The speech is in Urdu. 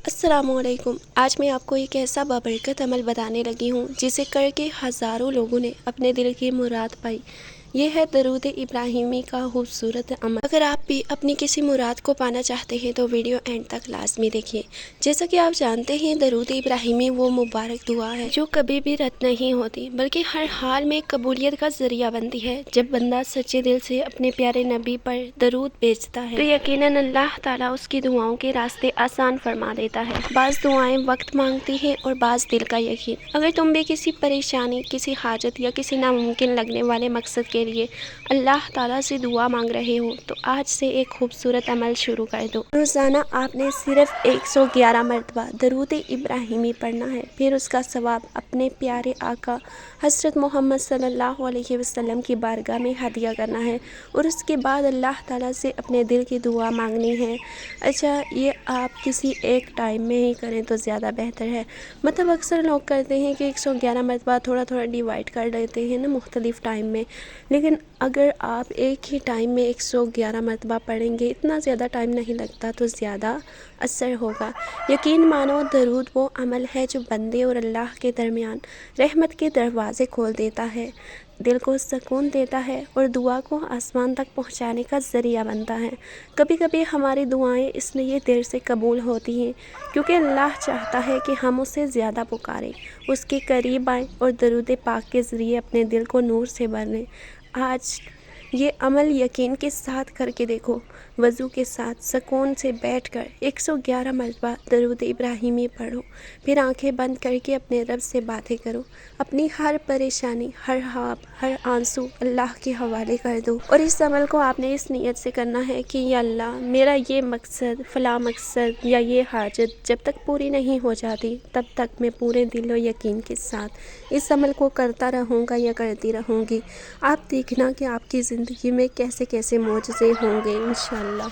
السلام علیکم۔ آج میں آپ کو ایک ایسا بابرکت عمل بتانے لگی ہوں جسے کر کے ہزاروں لوگوں نے اپنے دل کی مراد پائی۔ یہ ہے درود ابراہیمی کا خوبصورت عمل۔ اگر آپ بھی اپنی کسی مراد کو پانا چاہتے ہیں تو ویڈیو اینڈ تک لازمی دیکھیے۔ جیسا کہ آپ جانتے ہیں، درود ابراہیمی وہ مبارک دعا ہے جو کبھی بھی رد نہیں ہوتی بلکہ ہر حال میں قبولیت کا ذریعہ بنتی ہے۔ جب بندہ سچے دل سے اپنے پیارے نبی پر درود بھیجتا ہے تو یقیناً اللہ تعالیٰ اس کی دعاؤں کے راستے آسان فرما دیتا ہے۔ بعض دعائیں وقت مانگتی ہیں اور بعض دل کا یقین۔ اگر تم بھی کسی پریشانی، کسی حاجت یا کسی ناممکن لگنے والے مقصد کے لیے اللہ تعالیٰ سے دعا مانگ رہے ہو تو آج سے ایک خوبصورت عمل شروع کر دو۔ روزانہ آپ نے صرف 111 مرتبہ درود ابراہیمی پڑھنا ہے، پھر اس کا ثواب اپنے پیارے آقا حضرت محمد صلی اللہ علیہ وسلم کی بارگاہ میں ہدیہ کرنا ہے اور اس کے بعد اللہ تعالیٰ سے اپنے دل کی دعا مانگنی ہے۔ اچھا، یہ آپ کسی ایک ٹائم میں ہی کریں تو زیادہ بہتر ہے۔ مطلب اکثر لوگ کرتے ہیں کہ 111 مرتبہ تھوڑا تھوڑا ڈیوائڈ کر لیتے ہیں نا مختلف ٹائم میں، لیکن اگر آپ ایک ہی ٹائم میں 111 مرتبہ پڑھیں گے، اتنا زیادہ ٹائم نہیں لگتا تو زیادہ اثر ہوگا۔ یقین مانو، درود وہ عمل ہے جو بندے اور اللہ کے درمیان رحمت کے دروازے کھول دیتا ہے، دل کو سکون دیتا ہے اور دعا کو آسمان تک پہنچانے کا ذریعہ بنتا ہے۔ کبھی کبھی ہماری دعائیں اس لیے دیر سے قبول ہوتی ہیں کیونکہ اللہ چاہتا ہے کہ ہم اسے زیادہ پکاریں، اس کے قریب آئیں اور درود پاک کے ذریعے اپنے دل کو نور سے بھر لیں۔ آج یہ عمل یقین کے ساتھ کر کے دیکھو۔ وضو کے ساتھ سکون سے بیٹھ کر 111 مرتبہ درود ابراہیمی پڑھو، پھر آنکھیں بند کر کے اپنے رب سے باتیں کرو، اپنی ہر پریشانی، ہر خواب، ہر آنسو اللہ کے حوالے کر دو۔ اور اس عمل کو آپ نے اس نیت سے کرنا ہے کہ یا اللہ، میرا یہ مقصد، فلاں مقصد یا یہ حاجت جب تک پوری نہیں ہو جاتی تب تک میں پورے دل و یقین کے ساتھ اس عمل کو کرتا رہوں گا یا کرتی رہوں گی۔ آپ دیکھنا کہ آپ کی زندگی میں کیسے کیسے معجزے ہوں گے انشاءاللہ۔